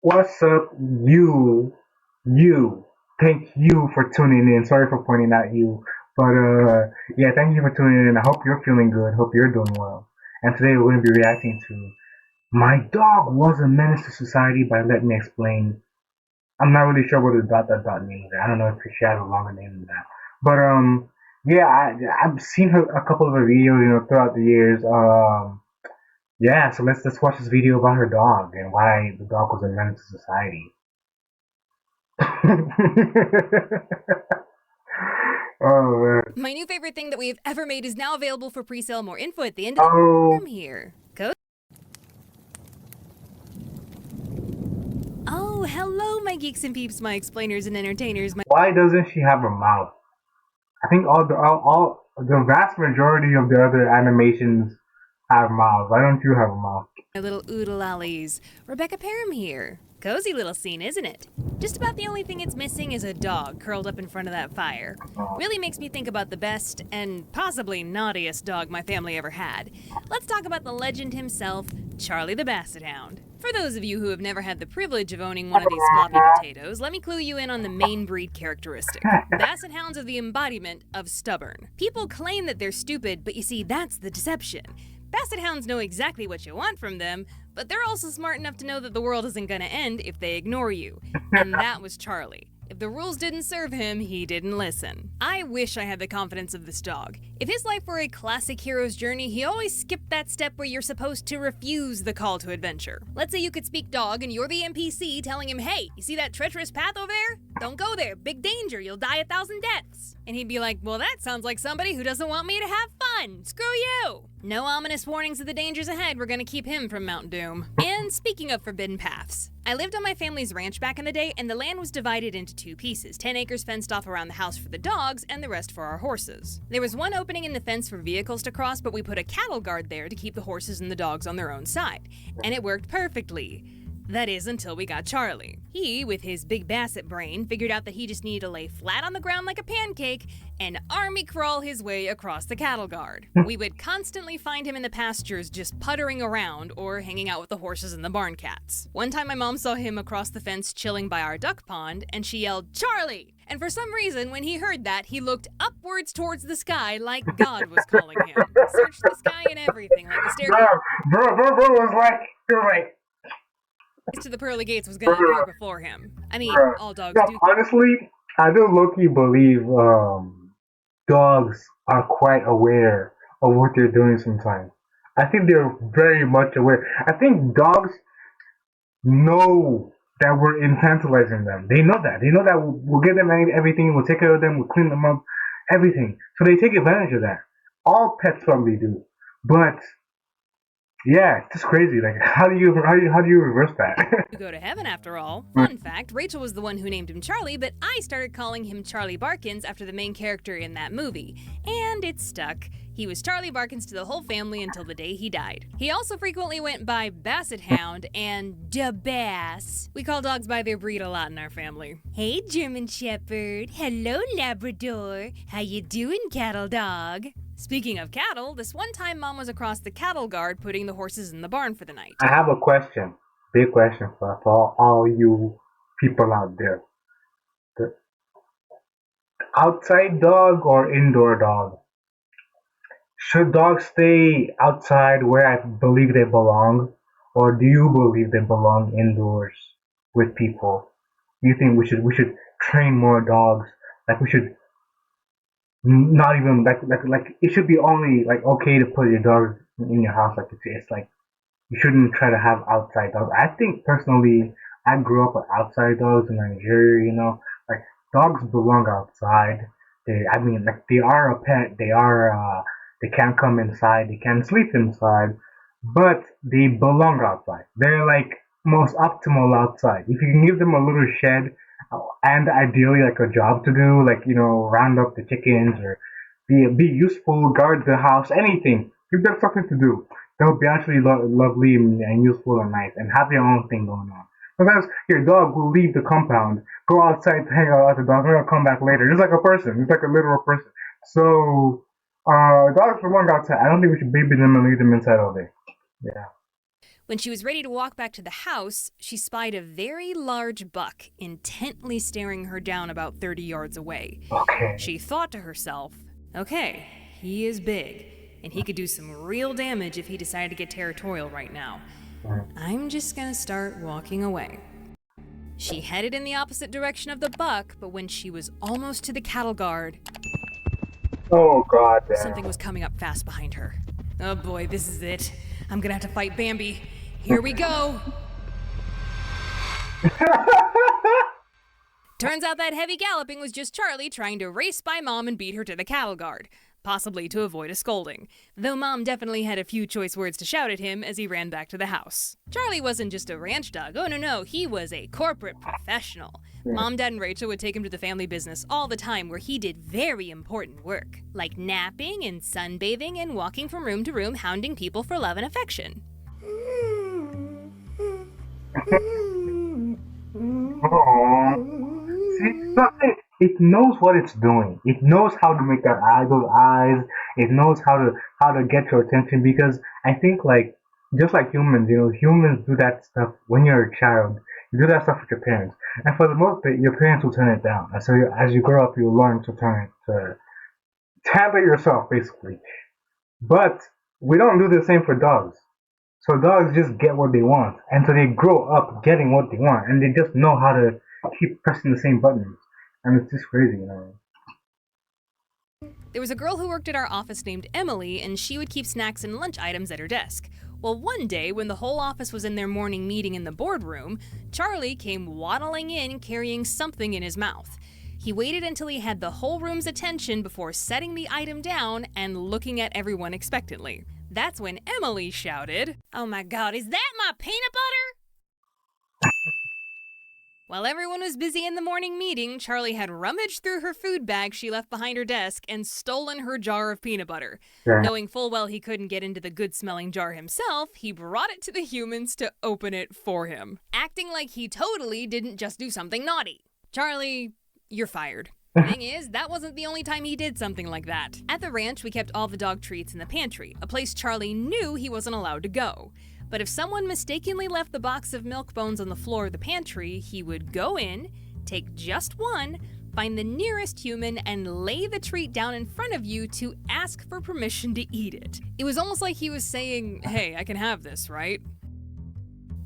What's up, you? Thank you for tuning in. Sorry for pointing out you, but yeah, thank you for tuning in. I hope you're feeling good. Hope you're doing well. And today we're going to be reacting to "My Dog Was a Menace to Society" by Let Me Explain. I'm not really sure what the dot means. I don't know if she has a longer name than that, but yeah, I've seen her a couple of her videos, throughout the years. Yeah, so let's watch this video about her dog and why the dog was a menace to society. Oh man. My new favorite thing that we have ever made is now available for pre-sale. More info at the end of the Oh, from here. Go. Oh, hello, my geeks and peeps, my explainers and entertainers, my why doesn't she have a mouth? I think all the vast majority of the other animations have mouths. Why don't you have a mouth? little oodle-lollies. Rebecca Parham here. Cozy little scene, isn't it? Just about the only thing it's missing is a dog curled up in front of that fire. Really makes me think about the best and possibly naughtiest dog my family ever had. Let's talk about the legend himself, Charlie the Basset Hound. For those of you who have never had the privilege of owning one of these floppy potatoes, let me clue you in on the main breed characteristic. Basset Hounds are the embodiment of stubborn. People claim that they're stupid, but you see, that's the deception. Basset Hounds know exactly what you want from them, but they're also smart enough to know that the world isn't gonna end if they ignore you. And that was Charlie. If the rules didn't serve him, he didn't listen. I wish I had the confidence of this dog. If his life were a classic hero's journey, he always skipped that step where you're supposed to refuse the call to adventure. Let's say you could speak dog and you're the NPC telling him, hey, you see that treacherous path over there? Don't go there, big danger, you'll die 1,000 deaths. And he'd be like, well, that sounds like somebody who doesn't want me to have fun. Screw you. No ominous warnings of the dangers ahead, we're gonna keep him from Mount Doom. And speaking of forbidden paths, I lived on my family's ranch back in the day, and the land was divided into 2 pieces, 10 acres fenced off around the house for the dogs and the rest for our horses. There was one opening in the fence for vehicles to cross, but we put a cattle guard there to keep the horses and the dogs on their own side. And it worked perfectly. That is, until we got Charlie. He, with his big basset brain, figured out that he just needed to lay flat on the ground like a pancake and army crawl his way across the cattle guard. We would constantly find him in the pastures just puttering around or hanging out with the horses and the barn cats. One time my mom saw him across the fence chilling by our duck pond, and she yelled, "Charlie!" And for some reason, when he heard that, he looked upwards towards the sky like God was calling him. Searched the sky and everything, like the staircase Bro was like, to the pearly gates was gonna appear before him. I mean, all dogs no, do. honestly, I do low-key believe dogs are quite aware of what they're doing sometimes. I think they're very much aware. I think dogs know that we're infantilizing them. They know that. They know that we'll give them everything. We'll take care of them. We'll clean them up. Everything. So they take advantage of that. All pets probably do. But yeah, it's just crazy. Like, how do you reverse that? To go to heaven after all. Fun fact, Rachel was the one who named him Charlie, but I started calling him Charlie Barkins after the main character in that movie. And it stuck. He was Charlie Barkins to the whole family until the day he died. He also frequently went by Basset Hound and Da Bass. We call dogs by their breed a lot in our family. Hey, German Shepherd. Hello, Labrador. How you doing, cattle dog? Speaking of cattle, this one time Mom was across the cattle guard putting the horses in the barn for the night. I have a question. Big question for all you people out there. The outside dog or indoor dog? Should dogs stay outside where I believe they belong, or do you believe they belong indoors with people? You think we should train more dogs? Like we should not even like it should be only like okay to put your dog in your house. Like it's like you shouldn't try to have outside dogs. I think personally, I grew up with outside dogs in Nigeria. Like dogs belong outside. I mean, like they are a pet. They can come inside. They can sleep inside, but they belong outside. They're like most optimal outside. If you can give them a little shed, and ideally like a job to do, like round up the chickens or be useful, guard the house, anything. Give them something to do. They'll be actually lovely and useful and nice and have their own thing going on. Sometimes your dog will leave the compound, go outside to hang out with the dog, and they'll come back later. It's like a person. It's like a literal person. So, dogs belong outside. I don't think we should baby them and leave them inside all day. Yeah. When she was ready to walk back to the house, she spied a very large buck intently staring her down about 30 yards away. Okay. She thought to herself, okay, he is big, and he could do some real damage if he decided to get territorial right now. I'm just gonna start walking away. She headed in the opposite direction of the buck, but when she was almost to the cattle guard, Oh god damn. something was coming up fast behind her. Oh boy, this is it. I'm gonna have to fight Bambi. Here we go. Turns out that heavy galloping was just Charlie trying to race by Mom and beat her to the cattle guard, possibly to avoid a scolding, though Mom definitely had a few choice words to shout at him as he ran back to the house. Charlie wasn't just a ranch dog. Oh no, he was a corporate professional. Mom, Dad, and Rachel would take him to the family business all the time where he did very important work, like napping and sunbathing and walking from room to room hounding people for love and affection. See, that's it. It knows what it's doing. It knows how to make those eyes. It knows how to get your attention because I think like just like humans, humans do that stuff when you're a child. You do that stuff with your parents, and for the most part, your parents will turn it down. And so as you grow up, you'll learn to turn it to handle it yourself, basically. But we don't do the same for dogs. So dogs just get what they want, and so they grow up getting what they want, and they just know how to keep pressing the same buttons, and it's just crazy. There was a girl who worked at our office named Emily, and she would keep snacks and lunch items at her desk. Well, one day, when the whole office was in their morning meeting in the boardroom, Charlie came waddling in carrying something in his mouth. He waited until he had the whole room's attention before setting the item down and looking at everyone expectantly. That's when Emily shouted, "Oh my God, is that my peanut butter?" While everyone was busy in the morning meeting, Charlie had rummaged through her food bag she left behind her desk and stolen her jar of peanut butter. Yeah. Knowing full well he couldn't get into the good-smelling jar himself, he brought it to the humans to open it for him, acting like he totally didn't just do something naughty. Charlie, you're fired. Thing is, that wasn't the only time he did something like that. At the ranch, we kept all the dog treats in the pantry, a place Charlie knew he wasn't allowed to go. But if someone mistakenly left the box of milk bones on the floor of the pantry, he would go in, take just one, find the nearest human, and lay the treat down in front of you to ask for permission to eat it. It was almost like he was saying, "Hey, I can have this, right?"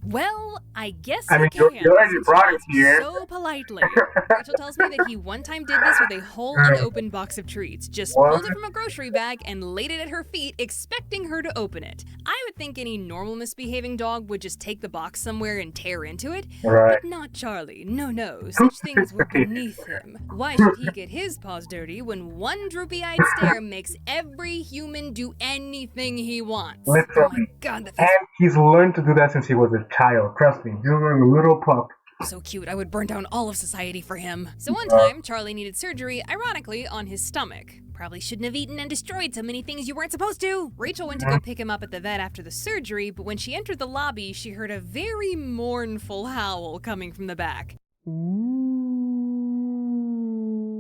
Well, I guess you can. You already brought it here. So politely. Rachel tells me that he one time did this with a whole unopened box of treats. Just pulled it from a grocery bag and laid it at her feet, expecting her to open it. I would think any normal misbehaving dog would just take the box somewhere and tear into it. Right. But not Charlie. No. Such things were beneath him. Why should he get his paws dirty when one droopy-eyed stare makes every human do anything he wants? Literally. Oh my God, that And he's learned to do that since he was a child. Trust me, he's a little pup. so cute, I would burn down all of society for him. So one time, Charlie needed surgery, ironically, on his stomach. Probably shouldn't have eaten and destroyed so many things you weren't supposed to. Rachel went to go pick him up at the vet after the surgery, but when she entered the lobby, she heard a very mournful howl coming from the back.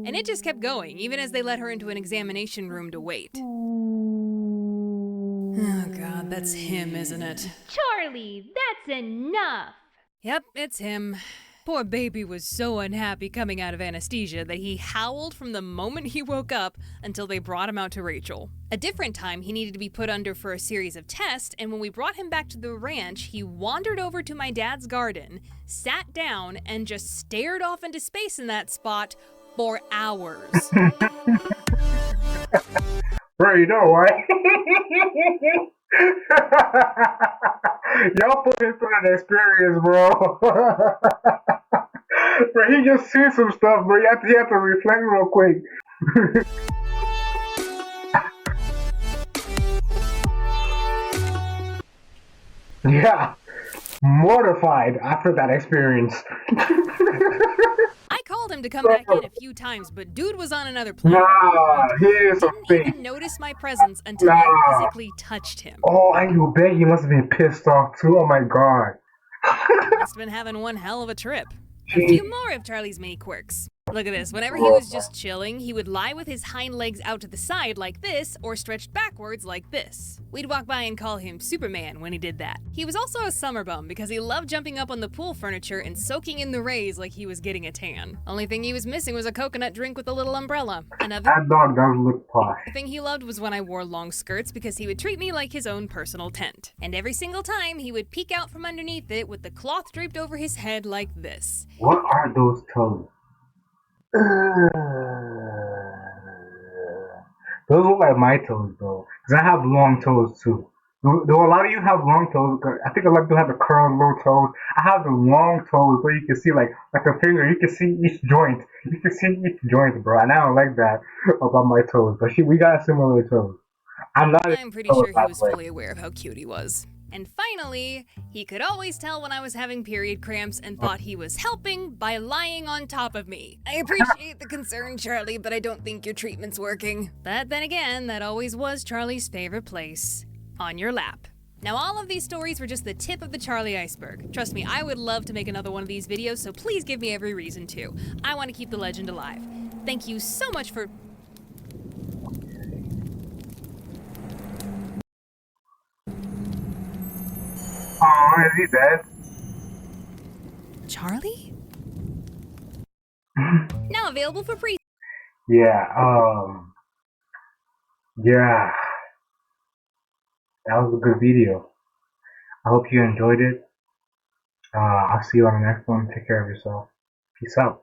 And it just kept going, even as they let her into an examination room to wait. Oh God, that's him, isn't it? Charlie, that's enough! Yep, it's him. Poor baby was so unhappy coming out of anesthesia that he howled from the moment he woke up until they brought him out to Rachel. A different time, he needed to be put under for a series of tests, and when we brought him back to the ranch, he wandered over to my dad's garden, sat down, and just stared off into space in that spot for hours. Bro, you know what? Y'all put him through an experience, bro. Bro, he just seen some stuff, bro. You have to reflect real quick. Yeah, mortified after that experience. I called him to come back in a few times, but dude was on another planet. Nah, he is a Didn't fake. even notice my presence until I physically touched him. Oh, I you bet he must have been pissed off too. Oh my god. Must have been having one hell of a trip. A few more of Charlie's mini quirks. Look at this. Whenever he was just chilling, he would lie with his hind legs out to the side like this, or stretched backwards like this. We'd walk by and call him Superman when he did that. He was also a summer bum because he loved jumping up on the pool furniture and soaking in the rays like he was getting a tan. Only thing he was missing was a coconut drink with a little umbrella. Another That dog does look posh. thing he loved was when I wore long skirts because he would treat me like his own personal tent. And every single time, he would peek out from underneath it with the cloth draped over his head like this. What are those toes? Those look like my toes though, because I have long toes too. Do a lot of you have long toes? I think a lot of you have the curled little toes. I have the long toes where you can see like a finger. You can see each joint. You can see each joint, bro. And I don't like that about my toes. But we got similar toes. I'm pretty sure he was fully aware of how cute he was. And finally, he could always tell when I was having period cramps and thought he was helping by lying on top of me. I appreciate the concern, Charlie, but I don't think your treatment's working. But then again, that always was Charlie's favorite place, on your lap. Now, all of these stories were just the tip of the Charlie iceberg. Trust me, I would love to make another one of these videos, so please give me every reason to. I want to keep the legend alive. Thank you so much for... Oh, is he dead? Charlie? Now available for pre... Yeah. Yeah. That was a good video. I hope you enjoyed it. I'll see you on the next one. Take care of yourself. Peace out.